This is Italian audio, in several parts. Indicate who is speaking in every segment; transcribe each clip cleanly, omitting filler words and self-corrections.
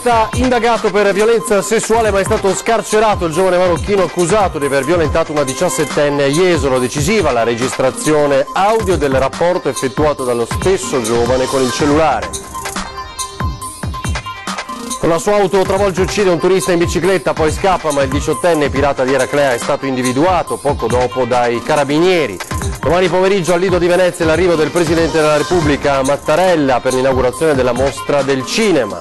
Speaker 1: Resta indagato per violenza sessuale ma è stato scarcerato il giovane marocchino accusato di aver violentato una 17enne a Jesolo. Decisiva la registrazione audio del rapporto effettuato dallo stesso giovane con il cellulare. Con la sua auto travolge e uccide un turista in bicicletta, poi scappa, ma il 18enne pirata di Eraclea è stato individuato poco dopo dai carabinieri. Domani pomeriggio al Lido di Venezia l'arrivo del Presidente della Repubblica Mattarella per l'inaugurazione della Mostra del Cinema.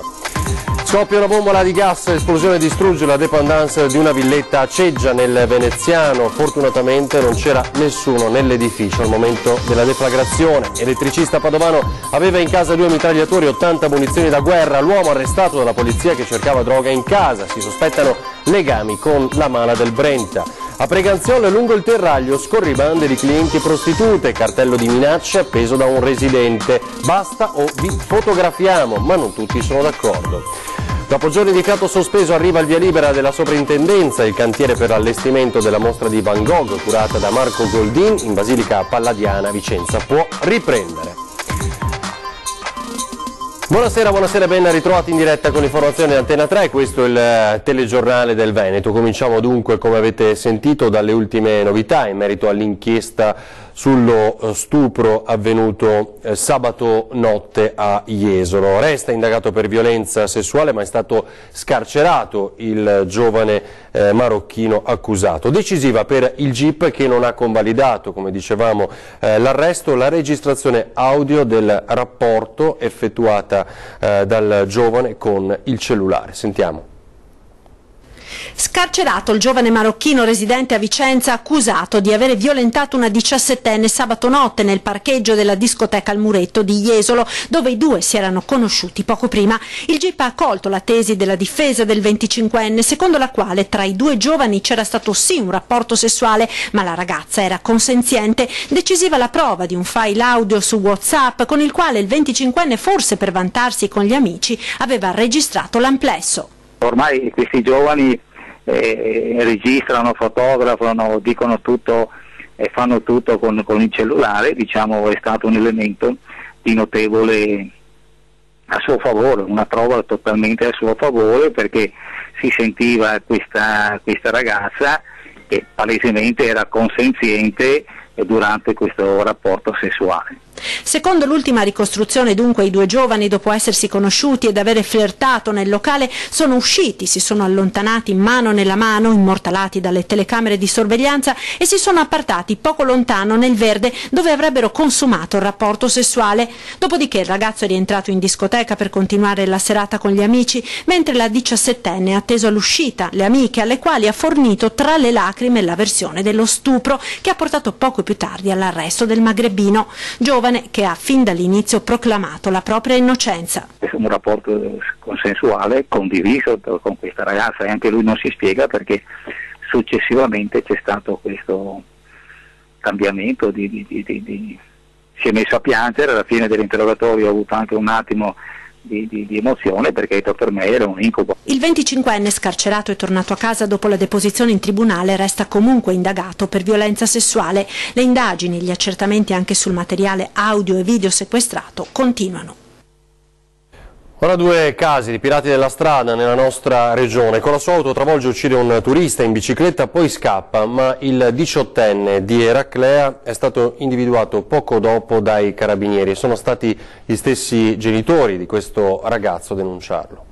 Speaker 1: Scoppia una bombola di gas, esplosione distrugge la dépendance di una villetta a Ceggia nel Veneziano. Fortunatamente non c'era nessuno nell'edificio al momento della deflagrazione. Elettricista padovano aveva in casa 2 mitragliatori e 80 munizioni da guerra. L'uomo arrestato dalla polizia che cercava droga in casa. Si sospettano legami con la mala del Brenta. A Preganziolo lungo il terraglio scorribande di clienti prostitute, cartello di minacce appeso da un residente. Basta o vi fotografiamo, ma non tutti sono d'accordo. Dopo giorni di fiato sospeso arriva il via libera della soprintendenza, il cantiere per l'allestimento della mostra di Van Gogh curata da Marco Goldin in Basilica Palladiana, Vicenza, può riprendere. Buonasera, ben ritrovati in diretta con l'informazione di Antena 3, questo è il telegiornale del Veneto. Cominciamo dunque, come avete sentito, dalle ultime novità in merito all'inchiesta sullo stupro avvenuto sabato notte a Jesolo. Resta indagato per violenza sessuale ma è stato scarcerato il giovane marocchino accusato. Decisiva per il GIP che non ha convalidato, come dicevamo, l'arresto, la registrazione audio del rapporto effettuata dal giovane con il cellulare. Sentiamo.
Speaker 2: Scarcerato il giovane marocchino residente a Vicenza accusato di avere violentato una 17enne sabato notte nel parcheggio della discoteca Al Muretto di Jesolo, dove i due si erano conosciuti poco prima. Il GIP ha accolto la tesi della difesa del 25enne, secondo la quale tra i due giovani c'era stato sì un rapporto sessuale, ma la ragazza era consenziente. Decisiva la prova di un file audio su WhatsApp con il quale il 25enne, forse per vantarsi con gli amici, aveva registrato l'amplesso.
Speaker 3: Ormai questi giovani registrano, fotografano, dicono tutto e fanno tutto con il cellulare. Diciamo è stato un elemento di notevole a suo favore, una prova totalmente a suo favore, perché si sentiva questa ragazza che palesemente era consenziente durante questo rapporto sessuale.
Speaker 2: Secondo l'ultima ricostruzione, dunque, i due giovani, dopo essersi conosciuti ed avere flirtato nel locale, sono usciti, si sono allontanati mano nella mano, immortalati dalle telecamere di sorveglianza, e si sono appartati poco lontano nel Verde, dove avrebbero consumato il rapporto sessuale. Dopodiché il ragazzo è rientrato in discoteca per continuare la serata con gli amici, mentre la 17enne ha atteso all'uscita le amiche, alle quali ha fornito tra le lacrime la versione dello stupro, che ha portato poco più tardi all'arresto del magrebino, giovane che ha fin dall'inizio proclamato la propria innocenza.
Speaker 3: È un rapporto consensuale condiviso con questa ragazza e anche lui non si spiega perché successivamente c'è stato questo cambiamento si è messo a piangere. Alla fine dell'interrogatorio ho avuto anche un attimo di emozione, perché per me era un incubo.
Speaker 2: Il 25enne, scarcerato e tornato a casa dopo la deposizione in tribunale, resta comunque indagato per violenza sessuale. Le indagini, gli accertamenti anche sul materiale audio e video sequestrato continuano.
Speaker 1: Ora 2 casi di pirati della strada nella nostra regione. Con la sua auto travolge e uccide un turista in bicicletta, poi scappa, ma il 18enne di Eraclea è stato individuato poco dopo dai carabinieri. Sono stati gli stessi genitori di questo ragazzo a denunciarlo.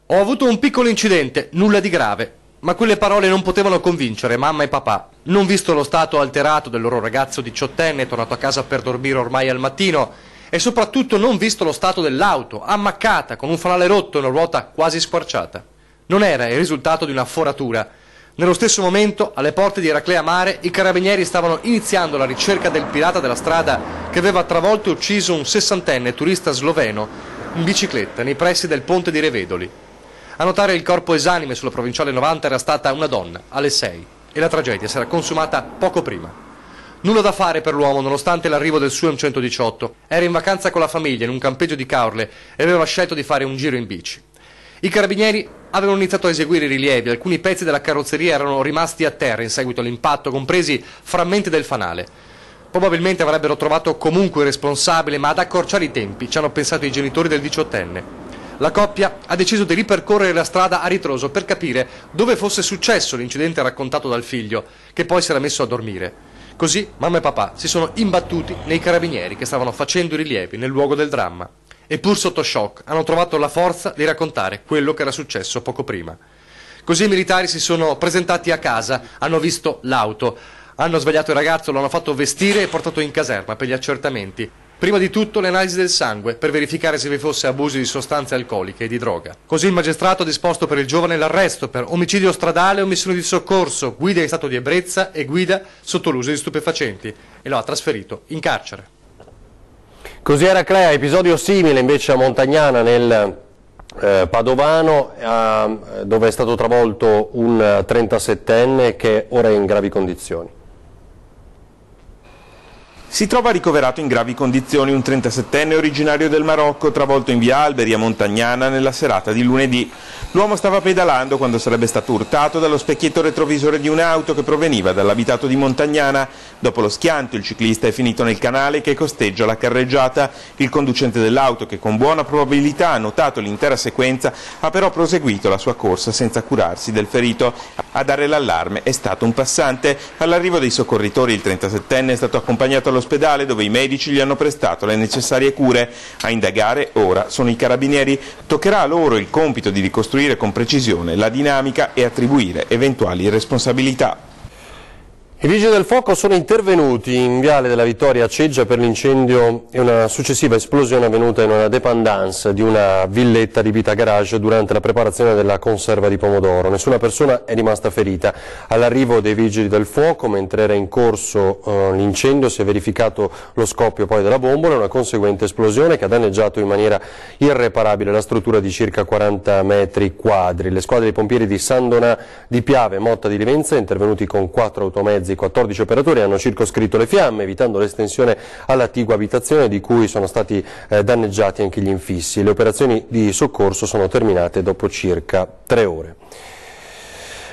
Speaker 4: Ho avuto un piccolo incidente, nulla di grave, ma quelle parole non potevano convincere mamma e papà. Non visto lo stato alterato del loro ragazzo 18enne, tornato a casa per dormire ormai al mattino, e soprattutto non visto lo stato dell'auto, ammaccata, con un fanale rotto e una ruota quasi squarciata. Non era il risultato di una foratura. Nello stesso momento, alle porte di Eraclea Mare, i carabinieri stavano iniziando la ricerca del pirata della strada che aveva travolto e ucciso un 60enne turista sloveno in bicicletta nei pressi del ponte di Revedoli. A notare il corpo esanime sulla provinciale 90 era stata una donna, alle 6, e la tragedia si era consumata poco prima. Nulla da fare per l'uomo nonostante l'arrivo del suo M118. Era in vacanza con la famiglia in un campeggio di Caorle e aveva scelto di fare un giro in bici. I carabinieri avevano iniziato a eseguire i rilievi, alcuni pezzi della carrozzeria erano rimasti a terra in seguito all'impatto, compresi frammenti del fanale. Probabilmente avrebbero trovato comunque il responsabile, ma ad accorciare i tempi ci hanno pensato i genitori del 18enne. La coppia ha deciso di ripercorrere la strada a ritroso per capire dove fosse successo l'incidente raccontato dal figlio, che poi si era messo a dormire. Così mamma e papà si sono imbattuti nei carabinieri che stavano facendo i rilievi nel luogo del dramma. E pur sotto shock hanno trovato la forza di raccontare quello che era successo poco prima. Così i militari si sono presentati a casa, hanno visto l'auto, hanno svegliato il ragazzo, lo hanno fatto vestire e portato in caserma per gli accertamenti. Prima di tutto le analisi del sangue per verificare se vi fosse abuso di sostanze alcoliche e di droga. Così il magistrato ha disposto per il giovane l'arresto per omicidio stradale, omissione di soccorso, guida in stato di ebbrezza e guida sotto l'uso di stupefacenti e lo ha trasferito in carcere.
Speaker 1: Così era Clea, episodio simile invece a Montagnana nel Padovano, dove è stato travolto un 37enne che ora è in gravi condizioni.
Speaker 5: Si trova ricoverato in gravi condizioni un 37enne originario del Marocco, travolto in via Alberi a Montagnana nella serata di lunedì. L'uomo stava pedalando quando sarebbe stato urtato dallo specchietto retrovisore di un'auto che proveniva dall'abitato di Montagnana. Dopo lo schianto il ciclista è finito nel canale che costeggia la carreggiata. Il conducente dell'auto, che con buona probabilità ha notato l'intera sequenza, ha però proseguito la sua corsa senza curarsi del ferito. A dare l'allarme è stato un passante. All'arrivo dei soccorritori il 37enne è stato accompagnato all'ospedale dove i medici gli hanno prestato le necessarie cure. A indagare ora sono i carabinieri. Toccherà a loro il compito di ricostruire con precisione la dinamica e attribuire eventuali responsabilità.
Speaker 1: I vigili del fuoco sono intervenuti in Viale della Vittoria a Ceggia per l'incendio e una successiva esplosione avvenuta in una dépendance di una villetta adibita a garage durante la preparazione della conserva di pomodoro. Nessuna persona è rimasta ferita. All'arrivo dei vigili del fuoco, mentre era in corso l'incendio, si è verificato lo scoppio poi della bombola e una conseguente esplosione che ha danneggiato in maniera irreparabile la struttura di circa 40 metri quadri. Le squadre dei pompieri di San Donà di Piave e Motta di Livenza, intervenuti con 4 automezzi, 14 operatori, hanno circoscritto le fiamme, evitando l'estensione all'attigua abitazione di cui sono stati danneggiati anche gli infissi. Le operazioni di soccorso sono terminate dopo circa 3 ore.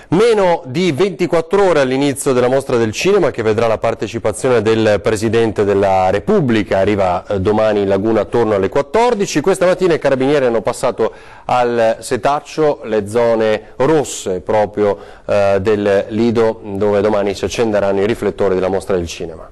Speaker 1: Meno di 24 ore all'inizio della mostra del cinema, che vedrà la partecipazione del Presidente della Repubblica. Arriva domani in Laguna attorno alle 14. Questa mattina i carabinieri hanno passato al setaccio le zone rosse proprio del Lido, dove domani si accenderanno i riflettori della mostra del cinema.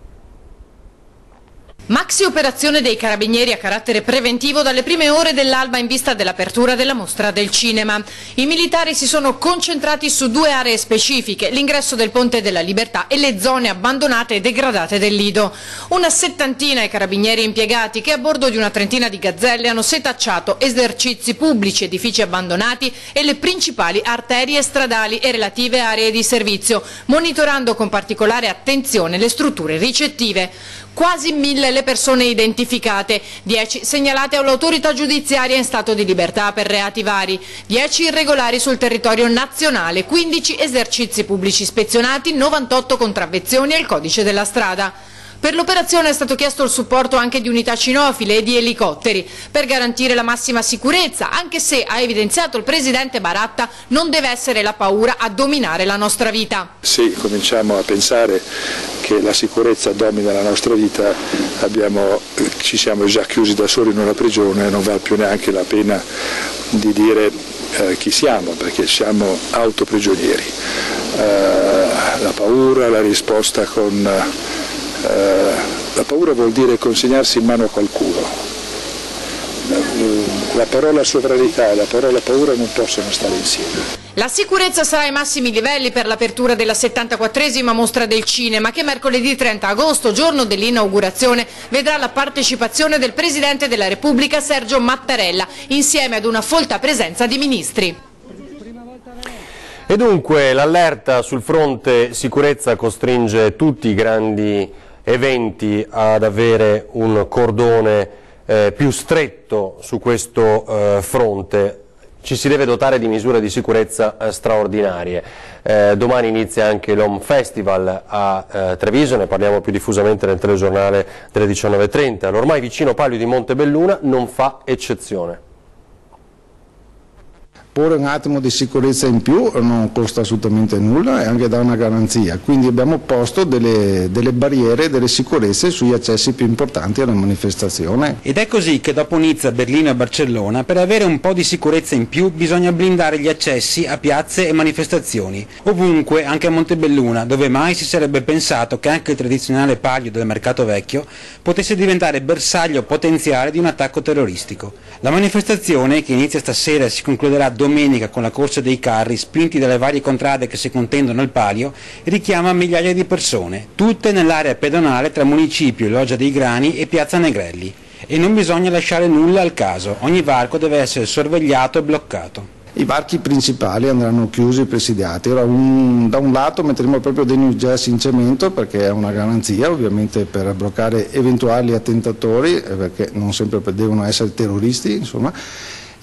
Speaker 6: Maxi operazione dei carabinieri a carattere preventivo dalle prime ore dell'alba in vista dell'apertura della mostra del cinema. I militari si sono concentrati su 2 aree specifiche, l'ingresso del Ponte della Libertà e le zone abbandonate e degradate del Lido. Una settantina i carabinieri impiegati che a bordo di una trentina di gazzelle hanno setacciato esercizi pubblici, edifici abbandonati e le principali arterie stradali e relative aree di servizio, monitorando con particolare attenzione le strutture ricettive. Quasi 1000 le persone identificate, 10 segnalate all'autorità giudiziaria in stato di libertà per reati vari, 10 irregolari sul territorio nazionale, 15 esercizi pubblici ispezionati, 98 contravvenzioni e il codice della strada. Per l'operazione è stato chiesto il supporto anche di unità cinofile e di elicotteri per garantire la massima sicurezza, anche se, ha evidenziato il Presidente Baratta, non deve essere la paura a dominare la nostra vita.
Speaker 7: Se cominciamo a pensare che la sicurezza domina la nostra vita, ci siamo già chiusi da soli in una prigione, non vale più neanche la pena di dire chi siamo, perché siamo autoprigionieri. La paura, la risposta con... la paura vuol dire consegnarsi in mano a qualcuno. La parola sovranità e la parola paura non possono stare insieme.
Speaker 6: La sicurezza sarà ai massimi livelli per l'apertura della 74esima mostra del cinema, che mercoledì 30 agosto, giorno dell'inaugurazione, vedrà la partecipazione del Presidente della Repubblica Sergio Mattarella, insieme ad una folta presenza di ministri.
Speaker 1: E dunque l'allerta sul fronte sicurezza costringe tutti i grandi eventi ad avere un cordone più stretto su questo fronte. Ci si deve dotare di misure di sicurezza straordinarie. Domani inizia anche l'Home Festival a Treviso, ne parliamo più diffusamente nel telegiornale delle 19:30. L'ormai vicino Palio di Montebelluna non fa eccezione.
Speaker 8: porre un attimo di sicurezza in più non costa assolutamente nulla e anche dà una garanzia, quindi abbiamo posto delle barriere, delle sicurezze sugli accessi più importanti alla manifestazione.
Speaker 9: Ed è così che dopo Nizza, Berlino e Barcellona, per avere un po' di sicurezza in più bisogna blindare gli accessi a piazze e manifestazioni, ovunque, anche a Montebelluna, dove mai si sarebbe pensato che anche il tradizionale palio del Mercato Vecchio potesse diventare bersaglio potenziale di un attacco terroristico. La manifestazione, che inizia stasera e si concluderà domenica con la corsa dei carri spinti dalle varie contrade che si contendono al palio, richiama migliaia di persone, tutte nell'area pedonale tra Municipio, Loggia dei Grani e Piazza Negrelli. E non bisogna lasciare nulla al caso, ogni varco deve essere sorvegliato e bloccato.
Speaker 8: I varchi principali andranno chiusi e presidiati. Ora, da un lato metteremo proprio dei New Jersey in cemento, perché è una garanzia ovviamente per bloccare eventuali attentatori, perché non sempre devono essere terroristi, insomma,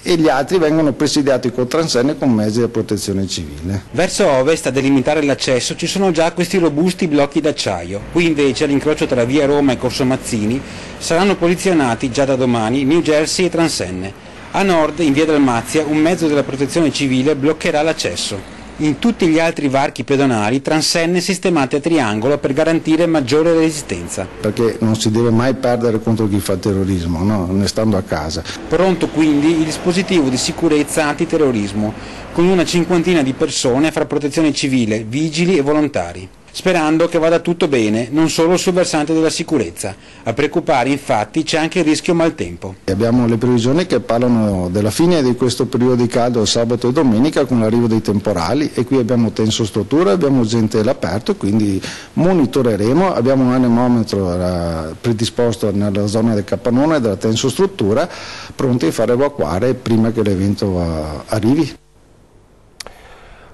Speaker 8: e gli altri vengono presidiati con transenne con mezzi di protezione civile.
Speaker 9: Verso ovest, a delimitare l'accesso, ci sono già questi robusti blocchi d'acciaio. Qui invece, all'incrocio tra via Roma e Corso Mazzini, saranno posizionati già da domani New Jersey e transenne. A nord, in via Dalmazia, un mezzo della protezione civile bloccherà l'accesso. In tutti gli altri varchi pedonali, transenne sistemate a triangolo per garantire maggiore resistenza.
Speaker 8: Perché non si deve mai perdere contro chi fa terrorismo, no? Ne stando a casa.
Speaker 9: Pronto quindi il dispositivo di sicurezza antiterrorismo, con una cinquantina di persone fra protezione civile, vigili e volontari. Sperando che vada tutto bene, non solo sul versante della sicurezza. A preoccupare infatti c'è anche il rischio maltempo.
Speaker 8: Abbiamo le previsioni che parlano della fine di questo periodo di caldo sabato e domenica con l'arrivo dei temporali, e qui abbiamo tensostrutture, abbiamo gente all'aperto, quindi monitoreremo, abbiamo un anemometro predisposto nella zona del capannone della tensostruttura, pronti a far evacuare prima che l'evento arrivi.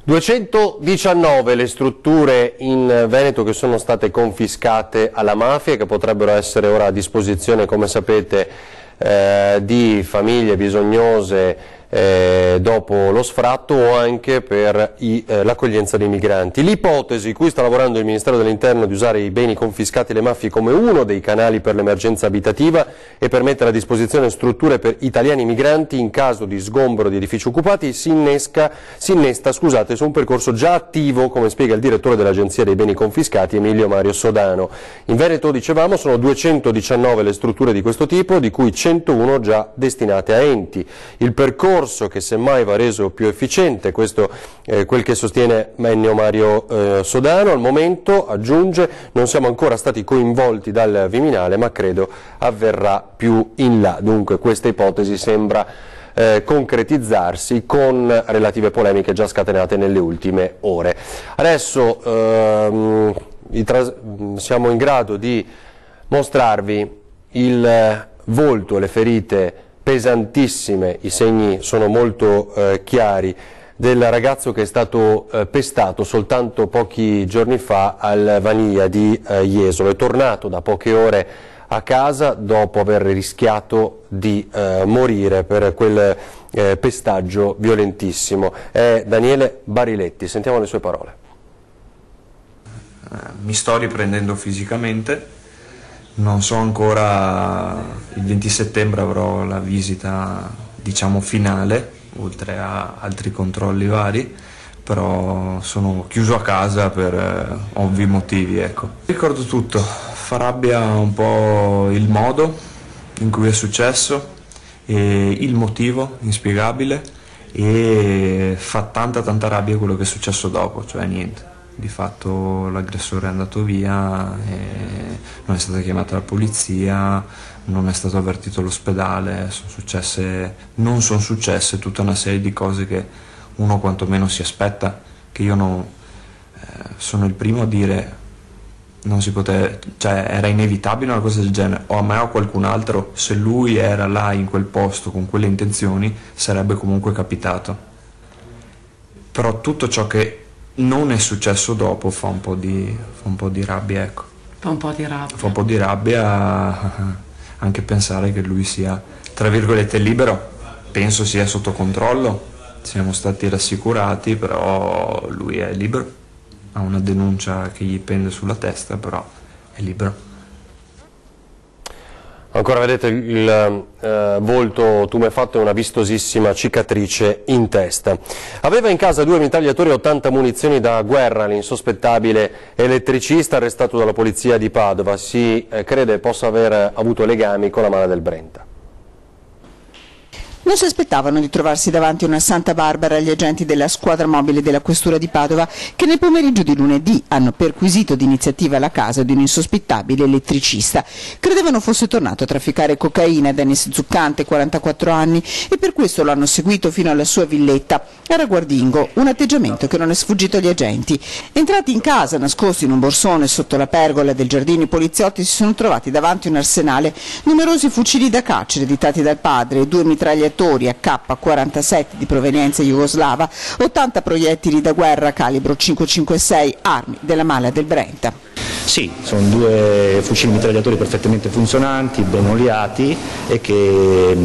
Speaker 1: 219 le strutture in Veneto che sono state confiscate alla mafia e che potrebbero essere ora a disposizione, come sapete, di famiglie bisognose dopo lo sfratto o anche per l'accoglienza dei migranti. L'ipotesi cui sta lavorando il Ministero dell'Interno di usare i beni confiscati alle mafie come uno dei canali per l'emergenza abitativa e per mettere a disposizione strutture per italiani migranti in caso di sgombero di edifici occupati si innesta su un percorso già attivo, come spiega il direttore dell'Agenzia dei Beni Confiscati Emilio Mario Sodano. In Veneto, dicevamo, sono 219 le strutture di questo tipo, di cui 101 già destinate a enti. Il percorso che semmai va reso più efficiente, questo è quel che sostiene Ennio Mario Sodano. Al momento, aggiunge, non siamo ancora stati coinvolti dal Viminale, ma credo avverrà più in là. Dunque questa ipotesi sembra concretizzarsi con relative polemiche già scatenate nelle ultime ore. Adesso siamo in grado di mostrarvi il volto, le ferite pesantissime, i segni sono molto chiari, del ragazzo che è stato pestato soltanto pochi giorni fa al Vaniglia di Jesolo. È tornato da poche ore a casa dopo aver rischiato di morire per quel pestaggio violentissimo. È Daniele Bariletti, sentiamo le sue parole.
Speaker 10: Mi sto riprendendo fisicamente. Non so ancora, il 20 settembre avrò la visita, diciamo, finale, oltre a altri controlli vari, però sono chiuso a casa per ovvi motivi, ecco. Ricordo tutto, fa rabbia un po' il modo in cui è successo, e il motivo inspiegabile, e fa tanta rabbia quello che è successo dopo, cioè niente. Di fatto l'aggressore è andato via, non è stata chiamata la polizia, non è stato avvertito l'ospedale, non sono successe tutta una serie di cose che uno quantomeno si aspetta, che io non sono il primo a dire non si poteva, cioè era inevitabile una cosa del genere, o a me o a qualcun altro, se lui era là in quel posto con quelle intenzioni sarebbe comunque capitato. Però tutto ciò che non è successo dopo fa un po' di rabbia, ecco.
Speaker 11: Fa un po' di rabbia.
Speaker 10: Fa un po' di rabbia anche pensare che lui sia, tra virgolette, libero. Penso sia sotto controllo, siamo stati rassicurati, però lui è libero. Ha una denuncia che gli pende sulla testa, però è libero.
Speaker 1: Ancora vedete il volto tumefatto e una vistosissima cicatrice in testa. Aveva in casa 2 mitragliatori e 80 munizioni da guerra. L'insospettabile elettricista arrestato dalla polizia di Padova si crede possa aver avuto legami con la mala del Brenta.
Speaker 11: Non si aspettavano di trovarsi davanti a una Santa Barbara gli agenti della squadra mobile della questura di Padova, che nel pomeriggio di lunedì hanno perquisito d'iniziativa la casa di un insospettabile elettricista. Credevano fosse tornato a trafficare cocaina. Dennis Zuccante, 44 anni, e per questo lo hanno seguito fino alla sua villetta. Era guardingo, un atteggiamento che non è sfuggito agli agenti. Entrati in casa, nascosti in un borsone sotto la pergola del giardino, i poliziotti si sono trovati davanti a un arsenale, numerosi fucili da caccia ereditati dal padre, 2 mitragliatori AK-47 di provenienza jugoslava, 80 proiettili da guerra calibro 5.56, armi della mala del Brenta.
Speaker 12: Sì, sono 2 fucili mitragliatori perfettamente funzionanti, ben oliati, e che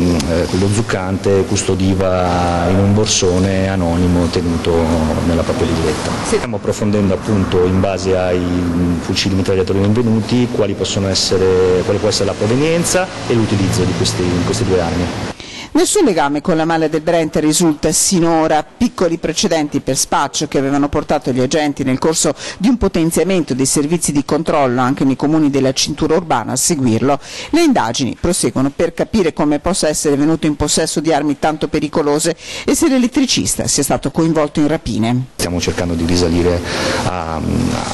Speaker 12: quello Zuccante custodiva in un borsone anonimo tenuto nella propria villetta. Stiamo approfondendo appunto, in base ai fucili mitragliatori rinvenuti, quale può essere la provenienza e l'utilizzo di queste 2 armi.
Speaker 11: Nessun legame con la mala del Brenta risulta sinora. Piccoli precedenti per spaccio che avevano portato gli agenti nel corso di un potenziamento dei servizi di controllo anche nei comuni della cintura urbana a seguirlo. Le indagini proseguono per capire come possa essere venuto in possesso di armi tanto pericolose e se l'elettricista sia stato coinvolto in rapine.
Speaker 12: Stiamo cercando di risalire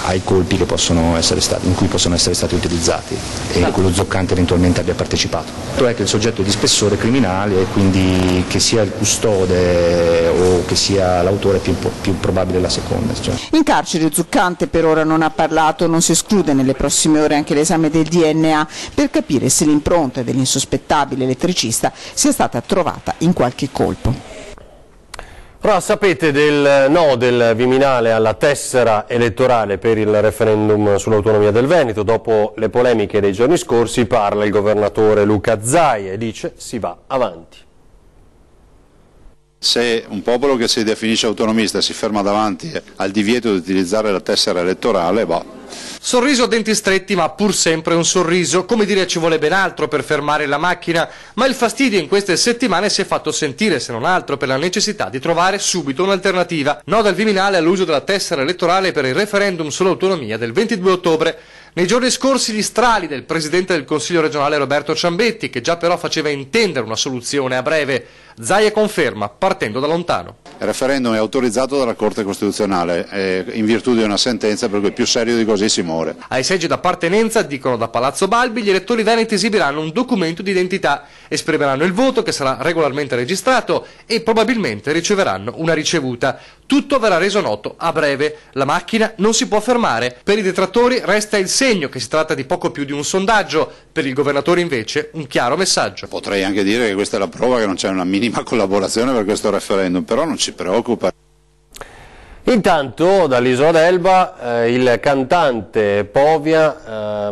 Speaker 12: ai colpi che in cui possono essere stati utilizzati e in cui lo Zuccante eventualmente abbia partecipato. È che il soggetto è di spessore criminale, quindi che sia il custode o che sia l'autore è più probabile la seconda.
Speaker 11: In carcere Zuccante per ora non ha parlato, non si esclude nelle prossime ore anche l'esame del DNA per capire se l'impronta dell'insospettabile elettricista sia stata trovata in qualche colpo.
Speaker 1: Ora sapete del no del Viminale alla tessera elettorale per il referendum sull'autonomia del Veneto. Dopo le polemiche dei giorni scorsi parla il governatore Luca Zaia e dice si va avanti.
Speaker 13: Se un popolo che si definisce autonomista si ferma davanti al divieto di utilizzare la tessera elettorale,
Speaker 4: Sorriso a denti stretti, ma pur sempre un sorriso, come dire ci vuole ben altro per fermare la macchina, ma il fastidio in queste settimane si è fatto sentire, se non altro per la necessità di trovare subito un'alternativa. No dal Viminale all'uso della tessera elettorale per il referendum sull'autonomia del 22 ottobre. Nei giorni scorsi gli strali del Presidente del Consiglio regionale Roberto Ciambetti, che già però faceva intendere una soluzione a breve. Zaia conferma, partendo da lontano.
Speaker 13: Il referendum è autorizzato dalla Corte Costituzionale in virtù di una sentenza per cui più serio di così si muore.
Speaker 4: Ai seggi d'appartenenza, dicono da Palazzo Balbi, gli elettori veneti esibiranno un documento di identità, esprimeranno il voto che sarà regolarmente registrato e probabilmente riceveranno una ricevuta. Tutto verrà reso noto a breve. La macchina non si può fermare. Per i detrattori resta il segno che si tratta di poco più di un sondaggio, per il governatore invece un chiaro messaggio.
Speaker 13: Potrei anche dire che questa è la prova che non c'è una minima collaborazione per questo referendum, però non ci preoccupa.
Speaker 1: Intanto dall'isola d'Elba il cantante Povia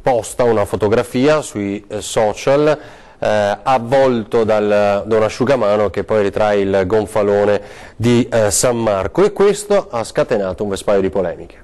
Speaker 1: posta una fotografia sui social avvolto da un asciugamano che poi ritrae il gonfalone di San Marco, e questo ha scatenato un bel paio di polemiche.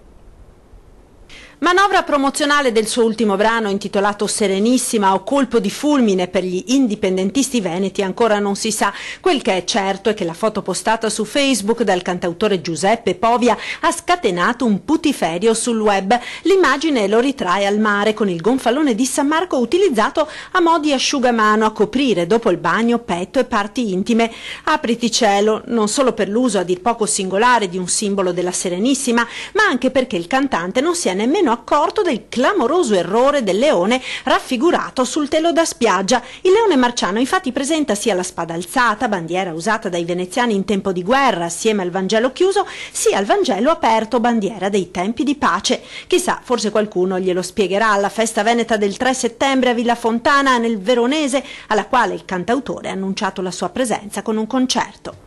Speaker 2: Manovra promozionale del suo ultimo brano intitolato Serenissima o colpo di fulmine per gli indipendentisti veneti ancora non si sa. Quel che è certo è che la foto postata su Facebook dal cantautore Giuseppe Povia ha scatenato un putiferio sul web. L'immagine lo ritrae al mare con il gonfalone di San Marco utilizzato a mo' di asciugamano a coprire dopo il bagno petto e parti intime. Apriti cielo, non solo per l'uso a dir poco singolare di un simbolo della Serenissima, ma anche perché il cantante non si è nemmeno accorto del clamoroso errore del leone raffigurato sul telo da spiaggia. Il leone marciano infatti presenta sia la spada alzata, bandiera usata dai veneziani in tempo di guerra assieme al Vangelo chiuso, sia il Vangelo aperto, bandiera dei tempi di pace. Chissà, forse qualcuno glielo spiegherà alla festa veneta del 3 settembre a Villa Fontana nel Veronese, alla quale il cantautore ha annunciato la sua presenza con un concerto.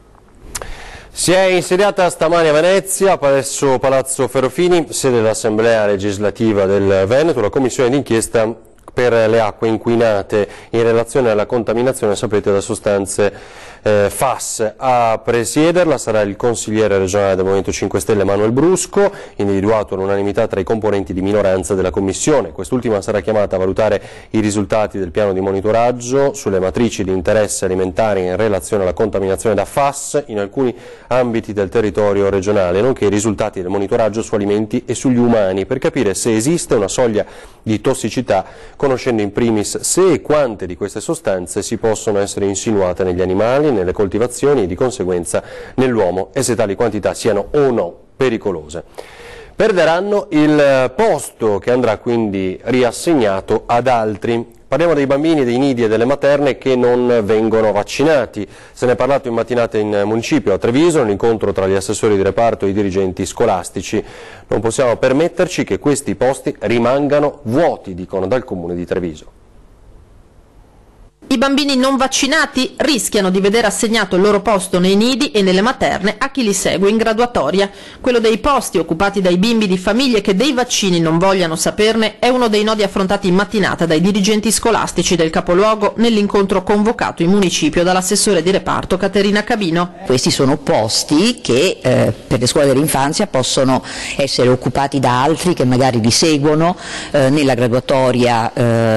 Speaker 1: Si è insediata stamani a Venezia, presso Palazzo Ferrofini, sede dell'Assemblea legislativa del Veneto, la commissione d'inchiesta per le acque inquinate in relazione alla contaminazione, sapete, da sostanze FAS. A presiederla sarà il consigliere regionale del Movimento 5 Stelle Manuel Brusco, individuato all'unanimità tra i componenti di minoranza della Commissione. Quest'ultima sarà chiamata a valutare i risultati del piano di monitoraggio sulle matrici di interesse alimentare in relazione alla contaminazione da FAS in alcuni ambiti del territorio regionale, nonché i risultati del monitoraggio su alimenti e sugli umani, per capire se esiste una soglia di tossicità, conoscendo in primis se e quante di queste sostanze si possono essere insinuate negli animali, nelle coltivazioni e di conseguenza nell'uomo, e se tali quantità siano o no pericolose. Perderanno il posto che andrà quindi riassegnato ad altri. Parliamo dei bambini, dei nidi e delle materne che non vengono vaccinati. Se ne è parlato in mattinata in municipio a Treviso, nell'incontro tra gli assessori di reparto e i dirigenti scolastici. Non possiamo permetterci che questi posti rimangano vuoti, dicono dal comune di Treviso.
Speaker 14: I bambini non vaccinati rischiano di vedere assegnato il loro posto nei nidi e nelle materne a chi li segue in graduatoria. Quello dei posti occupati dai bimbi di famiglie che dei vaccini non vogliano saperne è uno dei nodi affrontati in mattinata dai dirigenti scolastici del capoluogo nell'incontro convocato in municipio dall'assessore di reparto Caterina Cabino.
Speaker 15: Questi sono posti che per le scuole dell'infanzia possono essere occupati da altri che magari li seguono nella graduatoria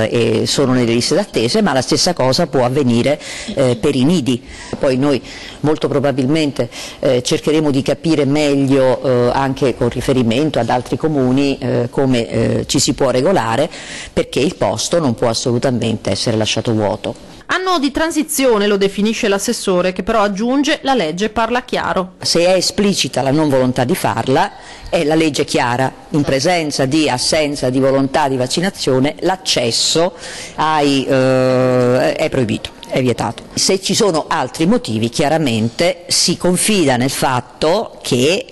Speaker 15: e sono nelle liste d'attesa, ma la stessa cosa può avvenire per i nidi. Poi noi molto probabilmente cercheremo di capire meglio anche con riferimento ad altri comuni come ci si può regolare, perché il posto non può assolutamente essere lasciato vuoto.
Speaker 14: Anno di transizione lo definisce l'assessore, che però aggiunge la legge parla chiaro.
Speaker 15: Se è esplicita la non volontà di farla, è la legge chiara. In presenza di assenza di volontà di vaccinazione, l'accesso è proibito, è vietato. Se ci sono altri motivi, chiaramente si confida nel fatto che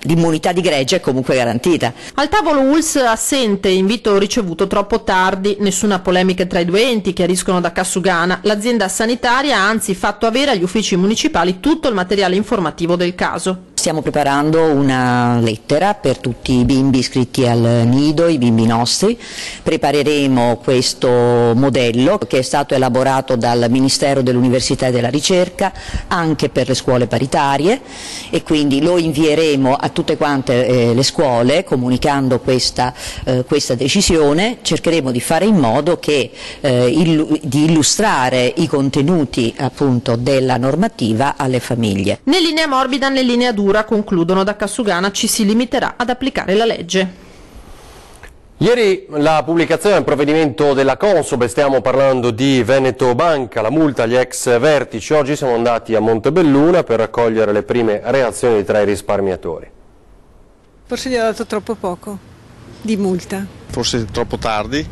Speaker 15: l'immunità di gregge è comunque garantita.
Speaker 14: Al tavolo ULSS assente, invito ricevuto troppo tardi, nessuna polemica tra i due enti, chiariscono da Cassugana. L'azienda sanitaria ha anzi fatto avere agli uffici municipali tutto il materiale informativo del caso.
Speaker 15: Stiamo preparando una lettera per tutti i bimbi iscritti al nido, i bimbi nostri. Prepareremo questo modello che è stato elaborato dal Ministero dell'Università e della Ricerca anche per le scuole paritarie, e quindi lo invieremo a tutte quante le scuole comunicando questa decisione. Cercheremo di fare in modo che di illustrare i contenuti appunto della normativa alle famiglie.
Speaker 14: Né linea morbida né linea dura, concludono da Cassugana, ci si limiterà ad applicare la legge.
Speaker 1: Ieri la pubblicazione del provvedimento della Consob, stiamo parlando di Veneto Banca, la multa agli ex vertici. Oggi siamo andati a Montebelluna per raccogliere le prime reazioni tra i risparmiatori.
Speaker 16: Forse gli ha dato troppo poco di multa.
Speaker 17: Forse troppo tardi,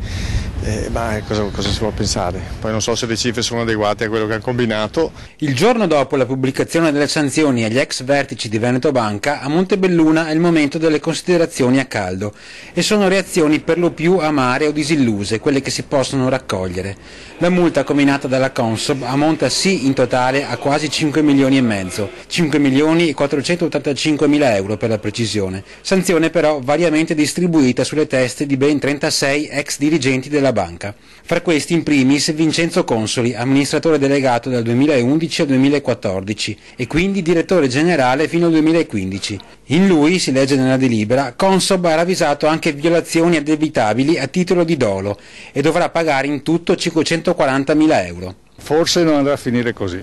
Speaker 17: ma cosa si può pensare? Poi non so se le cifre sono adeguate a quello che ha combinato.
Speaker 9: Il giorno dopo la pubblicazione delle sanzioni agli ex vertici di Veneto Banca, a Montebelluna è il momento delle considerazioni a caldo, e sono reazioni per lo più amare o disilluse quelle che si possono raccogliere. La multa combinata dalla Consob ammonta sì in totale a quasi 5 milioni e mezzo, 5 milioni e 485 mila euro per la precisione, sanzione però variamente distribuita sulle teste di ben 36 ex dirigenti della banca. Fra questi in primis Vincenzo Consoli, amministratore delegato dal 2011 al 2014 e quindi direttore generale fino al 2015. In lui, si legge nella delibera, Consob ha ravvisato anche violazioni addebitabili a titolo di dolo e dovrà pagare in tutto 540 mila euro.
Speaker 7: Forse non andrà a finire così.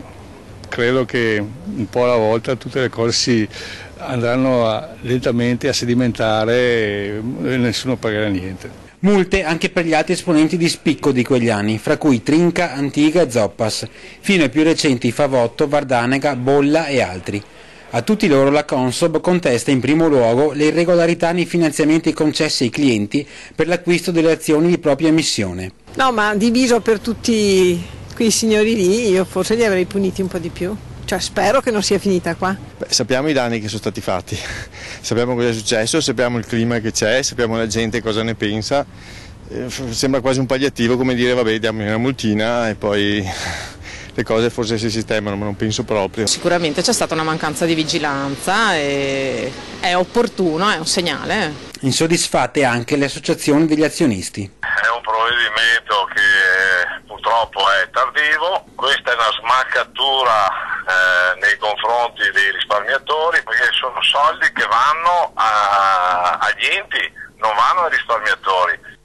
Speaker 7: Credo che un po' alla volta tutte le cose si andranno lentamente a sedimentare e nessuno pagherà niente.
Speaker 9: Multe anche per gli altri esponenti di spicco di quegli anni, fra cui Trinca, Antiga e Zoppas, fino ai più recenti Favotto, Vardanega, Bolla e altri. A tutti loro la Consob contesta in primo luogo le irregolarità nei finanziamenti concessi ai clienti per l'acquisto delle azioni di propria emissione.
Speaker 16: No, ma diviso per tutti quei signori lì, io forse li avrei puniti un po' di più. Cioè, spero che non sia finita qua.
Speaker 17: Sappiamo i danni che sono stati fatti, sappiamo cosa è successo, sappiamo il clima che c'è, sappiamo la gente cosa ne pensa. Sembra quasi un palliativo, come dire vabbè diamo una multina e poi le cose forse si sistemano, ma non penso proprio.
Speaker 18: Sicuramente c'è stata una mancanza di vigilanza e è opportuno, è un segnale.
Speaker 9: Insoddisfatte anche le associazioni degli azionisti.
Speaker 19: provvedimento che purtroppo è tardivo. Questa è una smaccatura nei confronti dei risparmiatori, perché sono soldi che vanno agli enti, non vanno ai risparmiatori.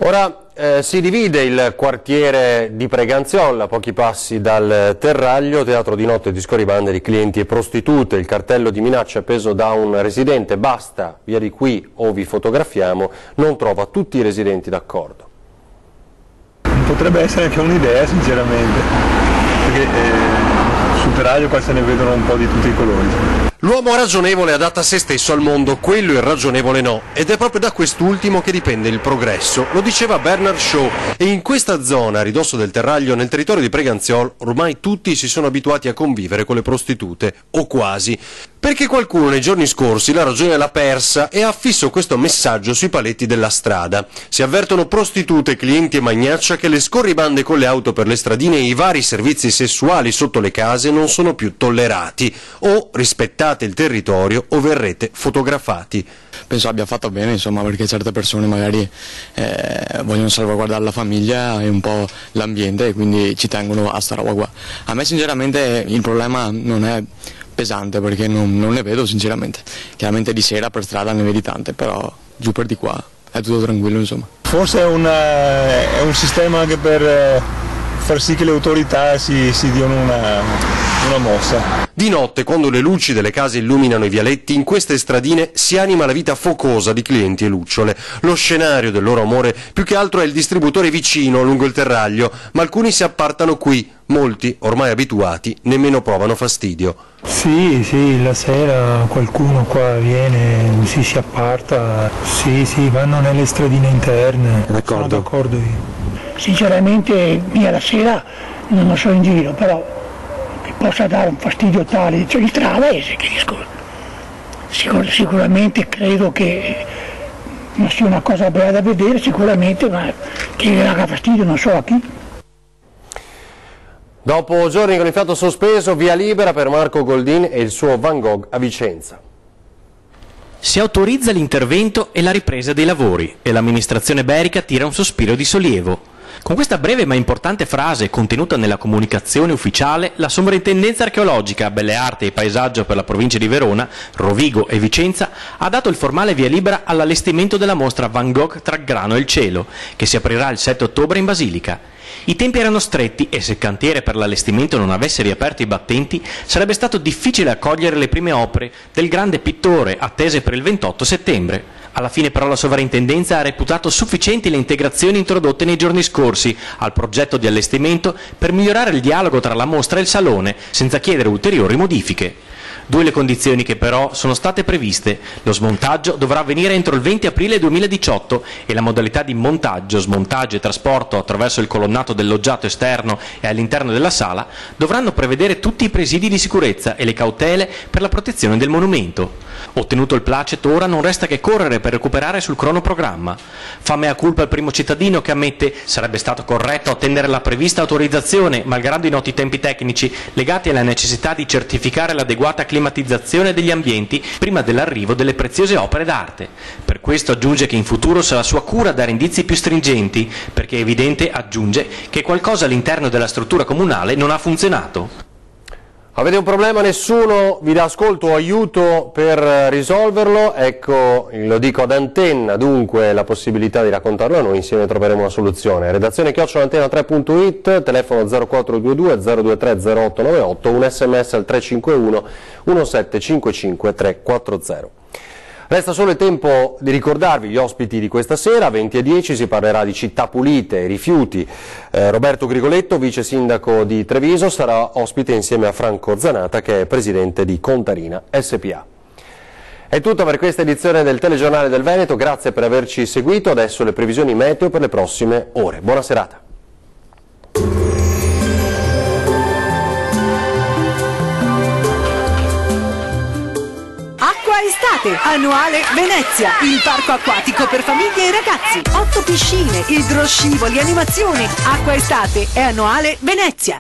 Speaker 1: Ora si divide il quartiere di Preganziola, a pochi passi dal Terraglio, teatro di notte di scorribande di clienti e prostitute. Il cartello di minaccia appeso da un residente, basta, via di qui o vi fotografiamo, non trova tutti i residenti d'accordo.
Speaker 20: Potrebbe essere anche un'idea, sinceramente, perché sul Terraglio qua se ne vedono un po' di tutti i colori.
Speaker 1: L'uomo ragionevole adatta se stesso al mondo, quello irragionevole no, ed è proprio da quest'ultimo che dipende il progresso, lo diceva Bernard Shaw, e in questa zona, a ridosso del Terraglio, nel territorio di Preganziol, ormai tutti si sono abituati a convivere con le prostitute, o quasi, perché qualcuno nei giorni scorsi la ragione l'ha persa e ha affisso questo messaggio sui paletti della strada. Si avvertono prostitute, clienti e magnaccia che le scorribande con le auto per le stradine e i vari servizi sessuali sotto le case non sono più tollerati, o rispettati il territorio o verrete fotografati.
Speaker 21: Penso abbia fatto bene, insomma, perché certe persone magari vogliono salvaguardare la famiglia e un po' l'ambiente e quindi ci tengono a sta roba qua. A me sinceramente il problema non è pesante perché non ne vedo sinceramente. Chiaramente di sera per strada ne vedi tante, però giù per di qua è tutto tranquillo, insomma.
Speaker 20: Forse è un sistema anche per far sì che le autorità si diano una mossa.
Speaker 1: Di notte, quando le luci delle case illuminano i vialetti, in queste stradine si anima la vita focosa di clienti e lucciole. Lo scenario del loro amore più che altro è il distributore vicino lungo il Terraglio, ma alcuni si appartano qui, molti, ormai abituati, nemmeno provano fastidio.
Speaker 22: Sì, la sera qualcuno qua viene, si apparta, sì, vanno nelle stradine interne. Sono d'accordo io.
Speaker 23: Sinceramente io la sera non sono in giro, però che possa dare un fastidio tale, cioè il travese che sicuramente credo che non sia una cosa bella da vedere, sicuramente, ma che raga fastidio non so a chi.
Speaker 1: Dopo giorni con il fiato sospeso, via libera per Marco Goldin e il suo Van Gogh a Vicenza.
Speaker 24: Si autorizza l'intervento e la ripresa dei lavori e l'amministrazione berica tira un sospiro di sollievo. Con questa breve ma importante frase contenuta nella comunicazione ufficiale, la Sovrintendenza Archeologica, Belle Arti e Paesaggio per la provincia di Verona, Rovigo e Vicenza ha dato il formale via libera all'allestimento della mostra Van Gogh tra il grano e il cielo, che si aprirà il 7 ottobre in Basilica. I tempi erano stretti e se il cantiere per l'allestimento non avesse riaperto i battenti, sarebbe stato difficile accogliere le prime opere del grande pittore attese per il 28 settembre. Alla fine però la sovrintendenza ha reputato sufficienti le integrazioni introdotte nei giorni scorsi al progetto di allestimento per migliorare il dialogo tra la mostra e il salone, senza chiedere ulteriori modifiche. Due le condizioni che però sono state previste. Lo smontaggio dovrà avvenire entro il 20 aprile 2018 e la modalità di montaggio, smontaggio e trasporto attraverso il colonnato del loggiato esterno e all'interno della sala dovranno prevedere tutti i presidi di sicurezza e le cautele per la protezione del monumento. Ottenuto il placet, ora non resta che correre per recuperare sul cronoprogramma. Fa mea culpa il primo cittadino che ammette sarebbe stato corretto attendere la prevista autorizzazione, malgrado i noti tempi tecnici legati alla necessità di certificare l'adeguata climatizzazione degli ambienti prima dell'arrivo delle preziose opere d'arte. Per questo aggiunge che in futuro sarà sua cura dare indizi più stringenti, perché è evidente, aggiunge, che qualcosa all'interno della struttura comunale non ha funzionato.
Speaker 1: Avete un problema, nessuno vi dà ascolto o aiuto per risolverlo? Ecco, lo dico ad Antenna, dunque la possibilità di raccontarlo a noi, insieme troveremo una soluzione. Redazione @antena3.it, telefono 0422 023 0898, un sms al 351 1755 340. Resta solo il tempo di ricordarvi gli ospiti di questa sera. 20:10 si parlerà di città pulite e rifiuti. Roberto Grigoletto, vice sindaco di Treviso, sarà ospite insieme a Franco Zanata, che è presidente di Contarina SPA. È tutto per questa edizione del Telegiornale del Veneto, grazie per averci seguito. Adesso le previsioni meteo per le prossime ore. Buona serata.
Speaker 25: Estate, Annuale Venezia, il parco acquatico per famiglie e ragazzi. 8 piscine, idroscivoli, animazioni. Acqua Estate è Annuale Venezia.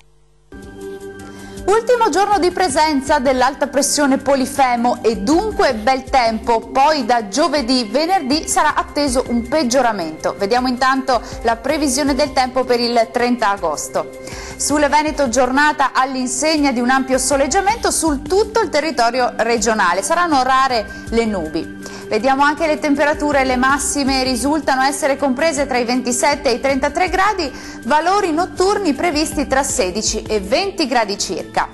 Speaker 3: Ultimo giorno di presenza dell'alta pressione Polifemo e dunque bel tempo, poi da giovedì, venerdì sarà atteso un peggioramento. Vediamo intanto la previsione del tempo per il 30 agosto. Sulle Veneto giornata all'insegna di un ampio soleggiamento su tutto il territorio regionale, saranno rare le nubi. Vediamo anche le temperature, le massime risultano essere comprese tra i 27 e i 33 gradi, valori notturni previsti tra 16 e 20 gradi circa.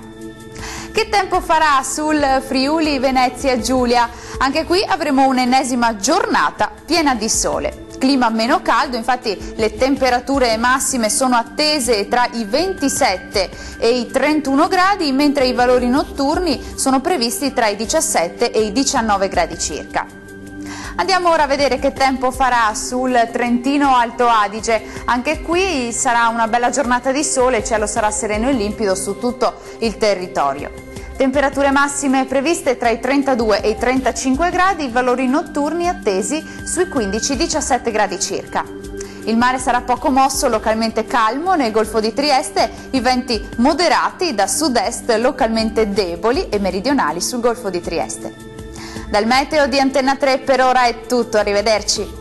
Speaker 3: Che tempo farà sul Friuli Venezia Giulia? Anche qui avremo un'ennesima giornata piena di sole. Clima meno caldo, infatti le temperature massime sono attese tra i 27 e i 31 gradi, mentre i valori notturni sono previsti tra i 17 e i 19 gradi circa. Andiamo ora a vedere che tempo farà sul Trentino Alto Adige. Anche qui sarà una bella giornata di sole, il cielo sarà sereno e limpido su tutto il territorio. Temperature massime previste tra i 32 e i 35 gradi, valori notturni attesi sui 15-17 gradi circa. Il mare sarà poco mosso, localmente calmo nel Golfo di Trieste, i venti moderati da sud-est localmente deboli e meridionali sul Golfo di Trieste. Dal meteo di Antenna 3 per ora è tutto, arrivederci.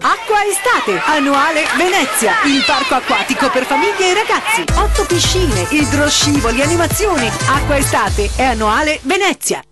Speaker 25: Acqua Estate, annuale Venezia, il parco acquatico per famiglie e ragazzi. 8 piscine, idroscivoli, animazioni. Acqua Estate è annuale Venezia.